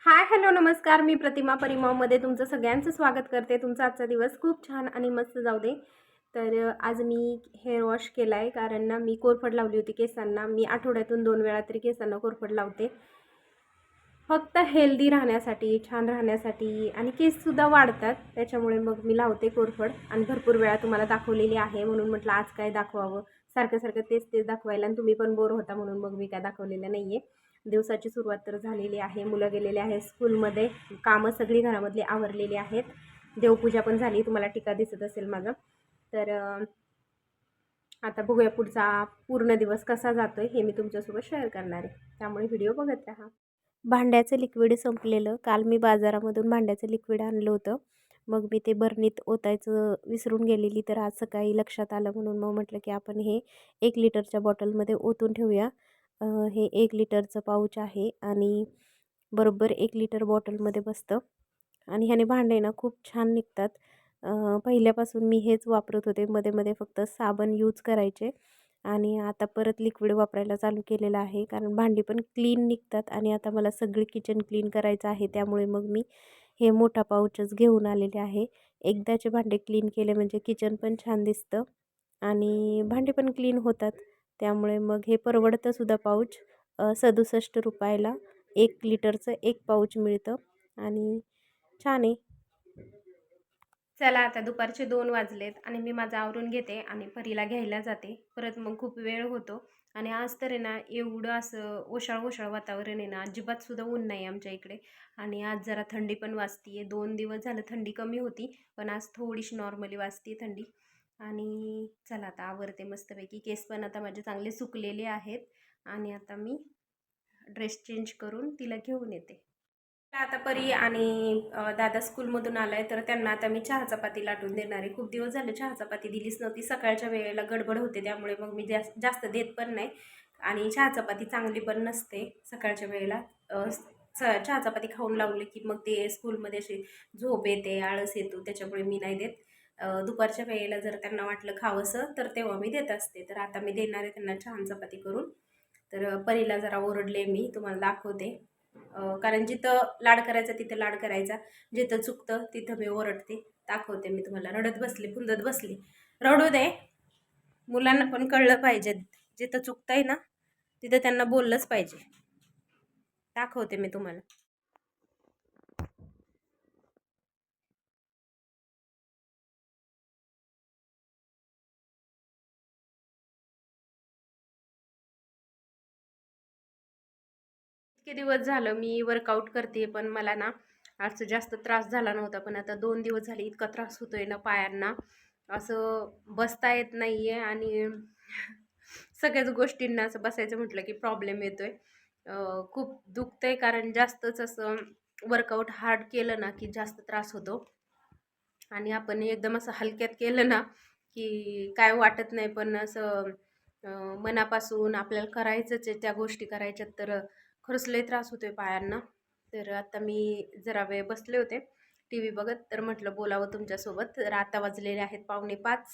हाय, hello, नमस्कार. मी प्रतिमा परिमळमध्ये तुमचं सगळ्यांचं स्वागत करते. तुमचा आजचा दिवस खूप छान आणि मस्त जाऊ दे. तर आज मी हेअर वॉश केला आहे कारण ना मी कोरफड लावली होती केसांना. मी आठवड्यातून 2 वेळा तरी केसांना कोरफड लावते. फक्त हेल्दी राहण्यासाठी, छान राहण्यासाठी आणि केससुद्धा वाढतात. त्याच्यामुळे मग मी लावते कोरफड आणि भरपूर वेळा तुम्हाला दाखवलेली आहे म्हणून म्हटलं आज काय दाखवावं. सारखं-सारखं तेच दाखवायला आणि तुम्ही पण बोर होता म्हणून मग मी काय दाखवलेलं नाही आहे. दिवसाची सुरुवात तर झालेली आहे. मुलं गेलेले आहेत स्कूलमध्ये. कामं सगळी घरामधली आवरलेली आहेत. देवपूजा पण झाली. तुम्हाला टीका दिसत असेल माझा. तर आता बघूया पुढचा पूर्ण दिवस कसा जातोय हे मी तुमच्यासोबत शेअर करणार आहे. त्यामुळे व्हिडिओ बघत राहा. भांड्याचं लिक्विड संपलेलं. काल मी बाजारामधून भांड्याचं लिक्विड आणलं होतं. मग मी ते बरणीत ओतायचं विसरून गेलेली, तर आज सकाळी लक्षात आलं म्हणून मग म्हटलं की आपण हे 1 लिटरच्या बॉटलमध्ये ओतून ठेवूया. हे 1 लिटरचं पाऊच आहे आणि बरोबर 1 लिटर बॉटलमध्ये बसतं आणि ह्याने भांडे ना खूप छान निघतात. पहिल्यापासून मी हेच वापरत होते. मध्ये-मध्ये फक्त साबण यूज करायचे आणि आता परत लिक्विड वापरायला चालू केलेलं आहे कारण भांडी पण क्लीन निघतात आणि आता मला सगळी किचन क्लीन करायचं आहे. त्यामुळे मग मी हे मोठा पाऊचच घेऊन आलेले आहे. एकदाचे भांडे क्लीन केले म्हणजे किचन पण छान दिसतं आणि भांडी पण क्लीन होतात. त्यामुळे मग हे परवडतंसुद्धा पाऊच. ₹67 1 लिटरचं 1 पाऊच मिळतं आणि छान आहे. चला आता दुपारचे 2 वाजलेत आणि मी माझं आवरून घेते आणि परीला घ्यायला जाते. परत मग खूप वेळ होतो आणि आज तर आहे ना एवढं असं ओशाळ-ओशाळ वातावरण आहे ना, अजिबातसुद्धा ऊन नाही आमच्या इकडे आणि आज जरा थंडी पण वाजती आहे. 2 दिवस झालं थंडी कमी होती, पण आज थोडीशी नॉर्मली वाजती थंडी. आणि चला आता आवरते मस्तपैकी. केस पण आता माझे चांगले सुकलेले आहेत आणि आता मी ड्रेस चेंज करून तिला घेऊन येते. आता परी आणि दादा स्कूलमधून आलाय तर त्यांना आता मी चहा चपाती लाटून देणार आहे. खूप दिवस झाले चहा चपाती दिलीच नव्हती. सकाळच्या वेळेला गडबड होते त्यामुळे मग मी जास्त देत पण नाही आणि चहा चपाती चांगली पण नसते सकाळच्या वेळेला. चहा चपाती खाऊन लावली की मग ते स्कूलमध्ये अशी झोप येते, आळस येतो, त्याच्यामुळे मी नाही देत. दुपारच्या वेळेला जर त्यांना वाटलं खावंसं तर तेव्हा मी देत असते. तर आता मी देणार आहे त्यांना छान चपाती करून. तर परीला जरा ओरडले मी, तुम्हाला दाखवते. कारण जिथं लाड करायचा तिथं लाड करायचा, जिथं चुकतं तिथं मी ओरडते. दाखवते मी तुम्हाला. रडत बसली, फुंदत बसली. रडू दे, मुलांना पण कळलं पाहिजे. जिथं चुकतंय ना तिथं त्यांना बोललंच पाहिजे. दाखवते मी तुम्हाला. इतके दिवस झालं मी वर्कआउट करते पण मला ना असं जास्त त्रास झाला नव्हता, पण आता 2 दिवस झाले इतका त्रास होतोय ना पायांना. असं बसता येत नाहीये आणि सगळ्याच गोष्टींना असं बसायचं म्हटलं की प्रॉब्लेम येतोय. खूप दुखतंय कारण जास्तच असं वर्कआउट हार्ड केलं ना की जास्त त्रास होतो आणि आपण एकदम असं हलक्यात केलं ना की काय वाटत नाही, पण असं मनापासून आपल्याला करायचंच आहे त्या गोष्टी करायच्यात तर खरंच लय त्रास होतोय पायांना. तर आता मी जरा वेळ बसले होते टी व्ही बघत, तर म्हटलं बोलावं तुमच्यासोबत. तर आता वाजलेले आहेत 4:45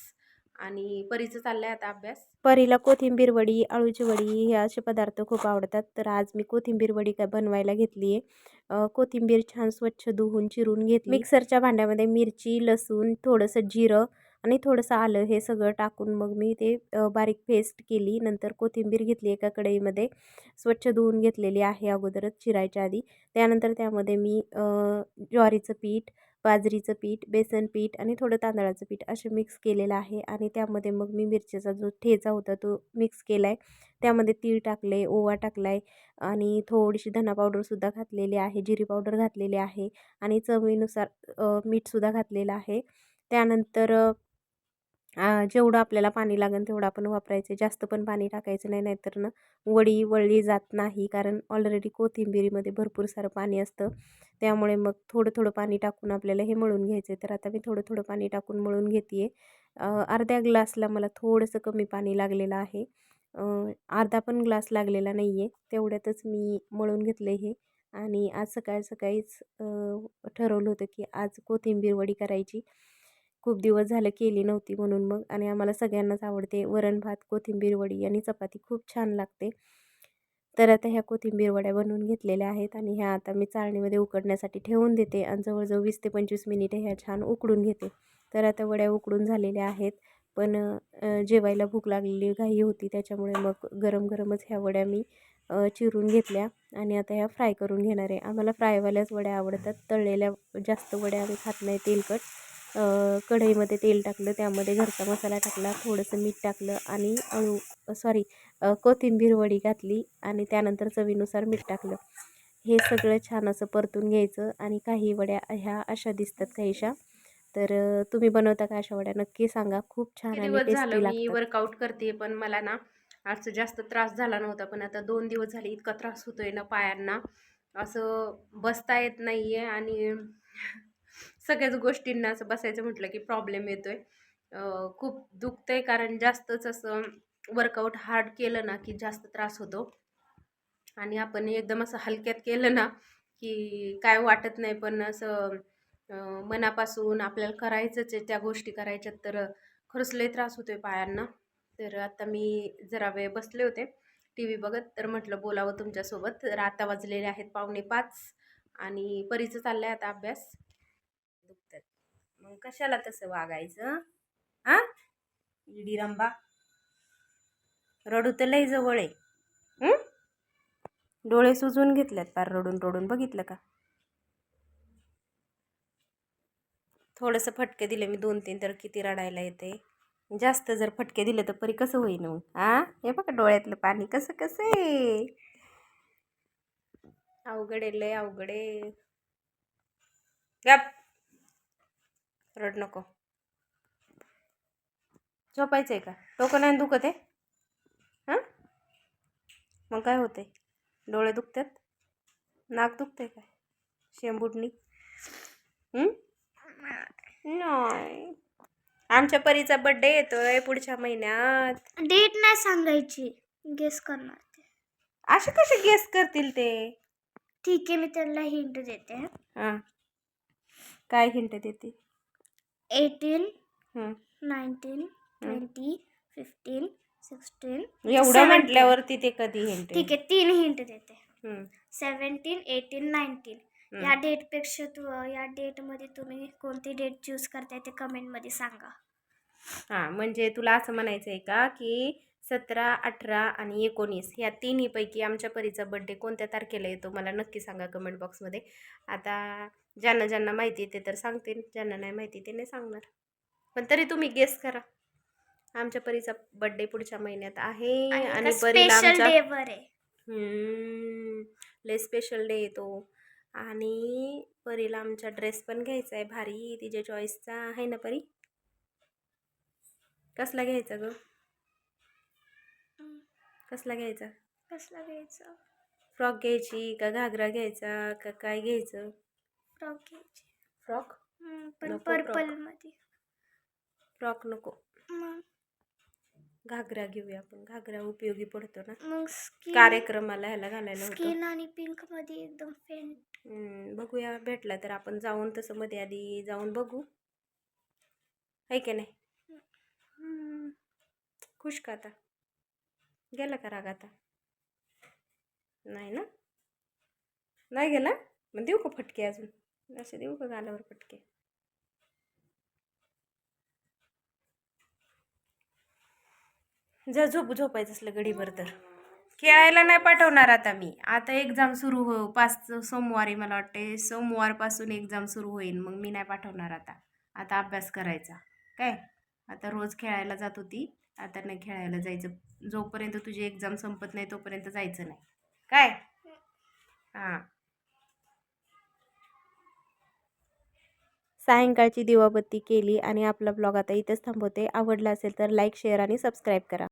आणि परीचं चाललंय आता अभ्यास. परीला कोथिंबीर वडी, अळूची वडी हे असे पदार्थ खूप आवडतात. तर आज मी कोथिंबीर वडी काय बनवायला घेतली आहे. कोथिंबीर छान स्वच्छ धुवून चिरून घेतली. मिक्सरच्या भांड्यामध्ये मिरची, लसूण, थोडंसं जिरं आणि थोडंसं आलं हे सगळं टाकून मग मी ते बारीक पेस्ट केली. नंतर कोथिंबीर घेतली एका कढईमध्ये, स्वच्छ धुवून घेतलेली आहे अगोदरच चिरायच्या आधी. त्यानंतर त्यामध्ये मी ज्वारीचं पीठ, बाजरीचं पीठ, बेसन पीठ आणि थोडं तांदळाचं पीठ असे मिक्स केलेलं आहे आणि त्यामध्ये मग मी मिरचीचा जो ठेचा होता तो मिक्स केला आहे. त्यामध्ये तीळ टाकले, ओवा टाकला आहे आणि थोडीशी धना पावडरसुद्धा घातलेली आहे, जिरी पावडर घातलेली आहे आणि चवीनुसार मीठसुद्धा घातलेलं आहे. त्यानंतर जेवढं आपल्याला पाणी लागेल तेवढं आपण वापरायचं. जास्त पण पाणी टाकायचं नाही, नाहीतर ना वडी वळली जात नाही कारण ऑलरेडी कोथिंबीरीमध्ये भरपूर सारं पाणी असतं. त्यामुळे मग थोडं-थोडं पाणी टाकून आपल्याला हे मळून घ्यायचं आहे. तर आता मी थोडं-थोडं पाणी टाकून मळून घेते आहे. अर्ध्या ग्लासला मला थोडंसं कमी पाणी लागलेलं आहे. अर्धा पण ग्लास लागलेला नाही आहे. तेवढ्यातच मी मळून घेतलं हे आणि आज सकाळीच ठरवलं होतं की आज कोथिंबीर वडी करायची. खूप दिवस झालं केली नव्हती म्हणून मग. आणि आम्हाला सगळ्यांनाच आवडते. वरण भात, कोथिंबीर वडी आणि चपाती खूप छान लागते. तर आता ह्या कोथिंबीर वड्या बनवून घेतलेल्या आहेत आणि ह्या आता मी चाळणीमध्ये उकडण्यासाठी ठेवून देते आणि जवळजवळ 20 ते 25 मिनिटे ह्या छान उकडून घेते. तर आता वड्या उकडून झालेल्या आहेत, पण जेवायला भूक लागलेली घाई होती, त्याच्यामुळे मग गरम गरमच ह्या वड्या मी चिरून घेतल्या आणि आता ह्या फ्राय करून घेणार आहे. आम्हाला फ्रायवाल्याच वड्या आवडतात, तळलेल्या जास्त वड्या आम्ही खात नाही तेलकट. कढईमध्ये तेल टाकलं, त्यामध्ये घरचा मसाला टाकला, थोडंसं मीठ टाकलं आणि कोथिंबीर वडी घातली आणि त्यानंतर चवीनुसार मीठ टाकलं. हे सगळं छान असं परतून घ्यायचं आणि काही वड्या ह्या अशा दिसतात काहीशा. तर तुम्ही बनवता का अशा वड्या? नक्की सांगा. खूप छान आणि दिवस झालं टेस्टी मी लागतात. वर्कआउट करते, पण मला ना आज जास्त त्रास झाला नव्हता, पण आता 2 दिवस झाले इतका त्रास होतोय ना पायांना, असं बसता येत नाहीये आणि सगळ्याच गोष्टींना असं बसायचं म्हटलं की प्रॉब्लेम येतोय. खूप दुखतंय, कारण जास्तच असं वर्कआउट हार्ड केलं ना की जास्त त्रास होतो आणि आपण एकदम असं हलक्यात केलं ना की काय वाटत नाही, पण असं मनापासून आपल्याला करायचंच आहे त्या गोष्टी करायच्यात, तर खरंच लय त्रास होतोय पायांना. तर आता मी जरा वेळ बसले होते टी व्ही बघत, तर म्हटलं बोलावं तुमच्यासोबत. तर आता वाजलेले आहेत 4:45 आणि परीचं चाललंय आता अभ्यास. दुखतात मग कशाला तसं वागायचं? आ इडी रंबा, रडू तर लय जवळ आहे. डोळे सुजून घेतल्यात पार रडून रडून, बघितलं का? थोडंसं फटके दिले मी 2-3 तर किती रडायला येते. जास्त जर फटके दिले तर परी कसं होईन मग? हे बघा डोळ्यातलं पाणी कसं कसं आहे. अवघड आहे, लय अवघड आहे. गप, रड नको. झोपायचंय का? डोकं नाही दुखत आहे? हां, मग काय होतंय? डोळे दुखतात? नाक दुखतंय काय? शेंबुडणी? नाही. आमच्या परीचा बर्थडे येतोय पुढच्या महिन्यात. डेट नाही सांगायची, गेस करणार ते. असे कसे गेस करतील ते? ठीक आहे, मी त्यांना हिंट देते. हां, काय हिंट देते? 18, हं. 19, 20, 15, 16, एवढं 17. म्हटल्यावरती ते कधी हिंट? ठीक आहे, 3 हिंट देते. हं. 17, 18, 19. या डेटपेक्षा या डेटमध्ये तुम्ही कोणती डेट चूज करताय ते कमेंटमध्ये सांगा. हां, म्हणजे तुला असं म्हणायचं आहे का की 17, 18 आणि 19 ह्या तिन्हीपैकी आमच्या परीचा बड्डे कोणत्या तारखेला येतो? मला नक्की सांगा कमेंट बॉक्समध्ये. आता ज्यांना ज्यांना माहिती आहे ते तर सांगतील, ज्यांना नाही माहिती ते नाही सांगणार. पण तरी तुम्ही गेस करा. आमच्या परीचा बड्डे पुढच्या महिन्यात आहे आणि परीला स्पेशल आमच्या डेवर आहे. लय स्पेशल डे येतो आणि परीला आमच्या ड्रेस पण घ्यायचा आहे भारी, तिच्या चॉईसचा आहे ना परी? कसला घ्यायचा ग? कसला घ्यायचा? कसला घ्यायचा? फ्रॉक घ्यायची का घागरा घ्यायचा का काय घ्यायचं? फ्रॉक घ्यायची. फ्रॉक पण नको, पर्पल मध्ये. फ्रॉक नको, मग घागरा घेऊया आपण. घागरा उपयोगी पडतो ना मग कार्यक्रमाला, ह्याला घालायला होतं. स्किन आणि पिंक मध्ये एकदम फेंट. बघूया, भेटला तर आपण जाऊन तसं मध्ये आधी जाऊन बघू, आहे की नाही? खुश का आता? गेला का राग आता? नाही ना? नाही गेला? मग देऊ का फटके अजून? असे देऊ का गालावर फटके? जर झोपायचं असलं गडीभर तर खेळायला नाही पाठवणार आता मी. आता एक्झाम सुरू 5 सोमवारी, मला वाटते सोमवारपासून एक्झाम सुरू होईल, मग मी नाही पाठवणार आता. आता अभ्यास करायचा काय. आता रोज खेळायला जात होती, आता नाही खेळायला जायचं. जोपर्यंत तुझी एक्झाम संपत नाही तोपर्यंत जायचं नाही काय. हां, सायंकाळची दिवाबत्ती केली आणि आपला ब्लॉग आता इथेच थांबवते. आवडला असेल तर लाईक, शेअर आणि सबस्क्राईब करा.